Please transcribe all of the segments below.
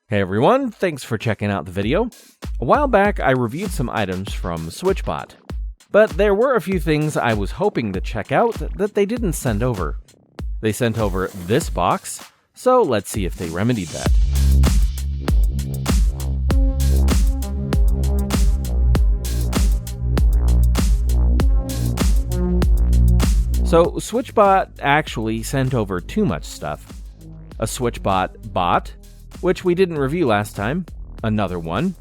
Hey everyone, thanks for checking out the video. A while back I reviewed some items from Switchbot, but there were a few things I was hoping to check out that they didn't send over. They sent over this box, so let's see if they remedied that. So Switchbot actually sent over too much stuff. A Switchbot Bot, which we didn't review last time, another one,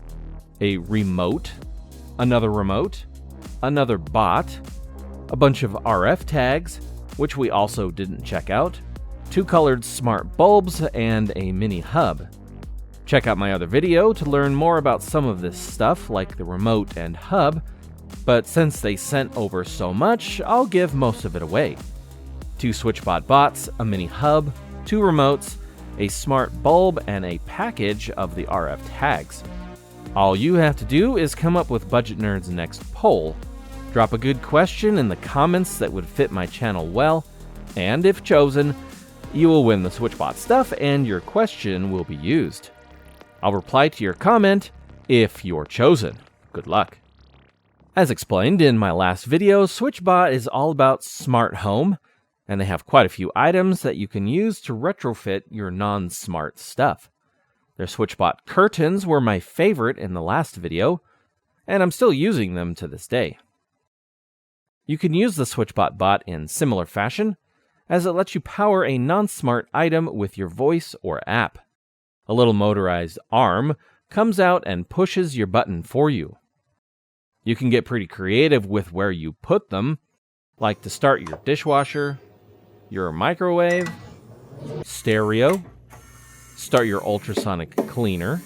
a remote, another bot, a bunch of RF tags, which we also didn't check out, 2 colored smart bulbs, and a mini hub. Check out my other video to learn more about some of this stuff like the remote and hub, but since they sent over so much, I'll give most of it away. 2 Switchbot bots, a mini hub, 2 remotes, a smart bulb, and a package of the RF tags. All you have to do is come up with Budget Nerd's next poll. Drop a good question in the comments that would fit my channel well, and if chosen, you will win the Switchbot stuff and your question will be used. I'll reply to your comment if you're chosen. Good luck. As explained in my last video, Switchbot is all about smart home, and they have quite a few items that you can use to retrofit your non-smart stuff. Their Switchbot curtains were my favorite in the last video, and I'm still using them to this day. You can use the Switchbot bot in similar fashion, as it lets you power a non-smart item with your voice or app. A little motorized arm comes out and pushes your button for you. You can get pretty creative with where you put them, like to start your dishwasher, your microwave, stereo, start your ultrasonic cleaner,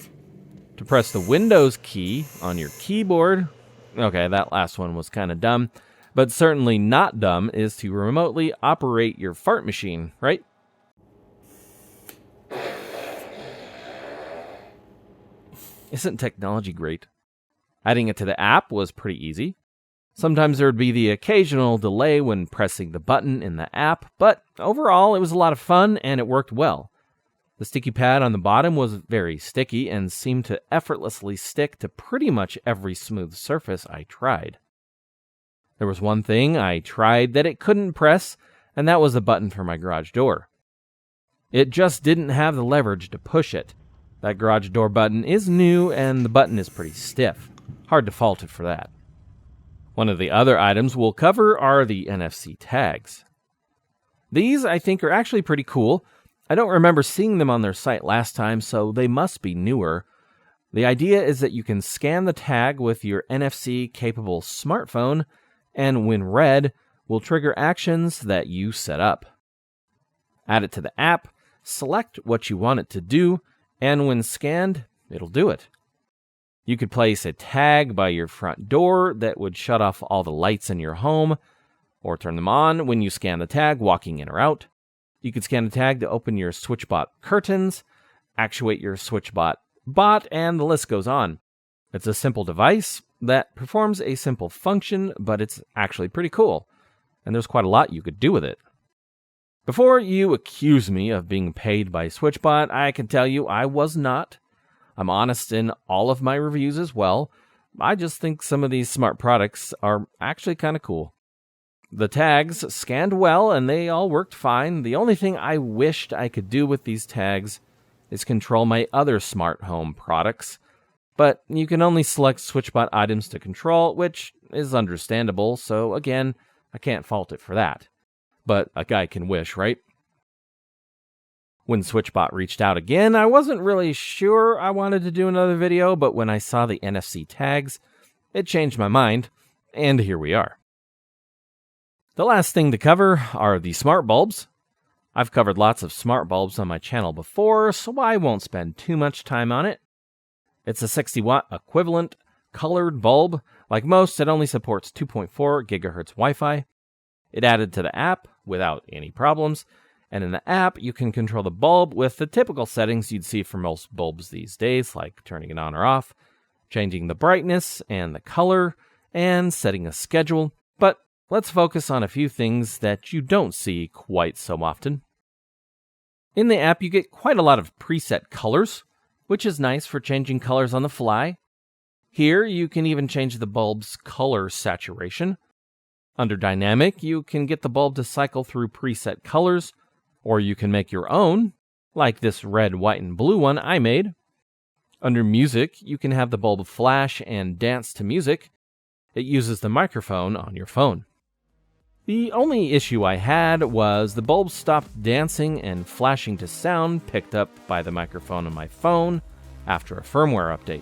to press the Windows key on your keyboard. Okay, that last one was kind of dumb, but certainly not dumb is to remotely operate your fart machine, right? Isn't technology great? Adding it to the app was pretty easy. Sometimes there would be the occasional delay when pressing the button in the app, but overall it was a lot of fun and it worked well. The sticky pad on the bottom was very sticky and seemed to effortlessly stick to pretty much every smooth surface I tried. There was one thing I tried that it couldn't press, and that was the button for my garage door. It just didn't have the leverage to push it. That garage door button is new and the button is pretty stiff. Hard to fault it for that. One of the other items we'll cover are the NFC Tags. These, I think, are actually pretty cool. I don't remember seeing them on their site last time, so they must be newer. The idea is that you can scan the tag with your NFC-capable smartphone, and when read, will trigger actions that you set up. Add it to the app, select what you want it to do, and when scanned, it'll do it. You could place a tag by your front door that would shut off all the lights in your home, or turn them on when you scan the tag walking in or out. You could scan the tag to open your Switchbot curtains, actuate your Switchbot bot, and the list goes on. It's a simple device that performs a simple function, but it's actually pretty cool, and there's quite a lot you could do with it. Before you accuse me of being paid by Switchbot, I can tell you I was not. I'm honest in all of my reviews as well. I just think some of these smart products are actually kind of cool. The tags scanned well and they all worked fine. The only thing I wished I could do with these tags is control my other smart home products. But you can only select Switchbot items to control, which is understandable, so again, I can't fault it for that. But a guy can wish, right? When Switchbot reached out again, I wasn't really sure I wanted to do another video, but when I saw the NFC tags, it changed my mind, and here we are. The last thing to cover are the smart bulbs. I've covered lots of smart bulbs on my channel before, so I won't spend too much time on it. It's a 60-watt equivalent colored bulb. Like most, it only supports 2.4 GHz Wi-Fi. It added to the app without any problems. And in the app, you can control the bulb with the typical settings you'd see for most bulbs these days, like turning it on or off, changing the brightness and the color, and setting a schedule. But let's focus on a few things that you don't see quite so often. In the app, you get quite a lot of preset colors. which is nice for changing colors on the fly. Here, you can even change the bulb's color saturation. Under Dynamic, you can get the bulb to cycle through preset colors, or you can make your own, like this red, white, and blue one I made. Under Music, you can have the bulb flash and dance to music. It uses the microphone on your phone. The only issue I had was the bulb stopped dancing and flashing to sound picked up by the microphone on my phone after a firmware update.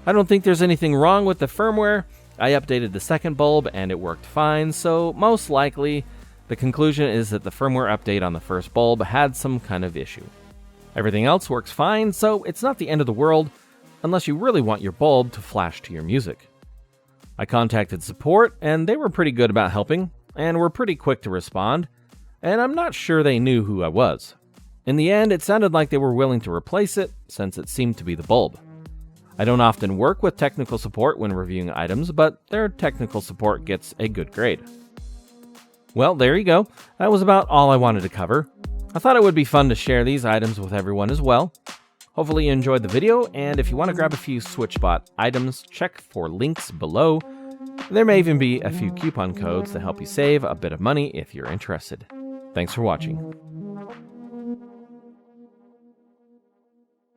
I don't think there's anything wrong with the firmware. I updated the second bulb and it worked fine, so most likely the conclusion is that the firmware update on the first bulb had some kind of issue. Everything else works fine, so it's not the end of the world unless you really want your bulb to flash to your music. I contacted support and they were pretty good about helping and were pretty quick to respond, and I'm not sure they knew who I was. In the end, it sounded like they were willing to replace it since it seemed to be the bulb. I don't often work with technical support when reviewing items, but their technical support gets a good grade. Well, there you go. That was about all I wanted to cover. I thought it would be fun to share these items with everyone as well. Hopefully you enjoyed the video, and if you want to grab a few Switchbot items, check for links below. There may even be a few coupon codes to help you save a bit of money if you're interested. Thanks for watching.